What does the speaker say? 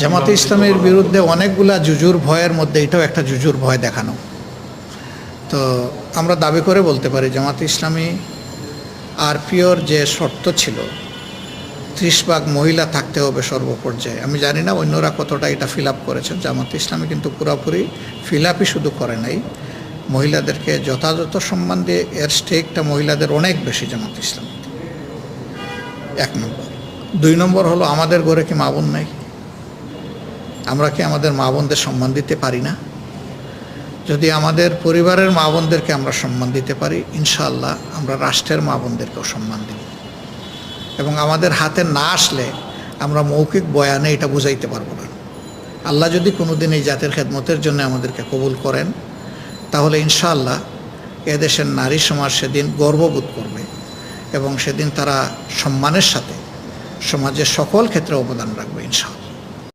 জামাতে ইসলামের বিরুদ্ধে অনেকগুলা জুজুর ভয়ের মধ্যে এটাও একটা জুজুর ভয় দেখানো। তো আমরা দাবি করে বলতে পারি জামাতে ইসলামী আরপিওর যে শর্ত ছিল 30 ভাগ মহিলা থাকতে হবে সর্বপর্যায়ে, আমি জানি না অন্যরা কতটা এটা ফিল আপ করেছেন। জামাতে ইসলামী কিন্তু পুরোপুরি ফিল আপই শুধু করে নাই, মহিলাদেরকে যথাযথ সম্মান দিয়ে এর স্টেকটা মহিলাদের অনেক বেশি জামাতে ইসলামী। 1 নম্বর। 2 নম্বর হলো আমাদের ঘরে কি মা বোন নাই? আমরা কি আমাদের মা বোনদের সম্মান দিতে পারি না? যদি আমাদের পরিবারের মা বোনদেরকে আমরা সম্মান দিতে পারি, ইনশাআল্লাহ আমরা রাষ্ট্রের মা বোনদেরকেও সম্মান দেব। এবং আমাদের হাতে না আসলে আমরা মৌখিক বয়ানে এটা বুঝাইতে পারবো না। আল্লাহ যদি কোনোদিন এই জাতির খেদমতের জন্য আমাদেরকে কবুল করেন, তাহলে ইনশাআল্লাহ এদেশের নারী সমাজ সেদিন গর্ববোধ করবে এবং সেদিন তারা সম্মানের সাথে সমাজের সকল ক্ষেত্রে অবদান রাখবে ইনশাআল্লাহ।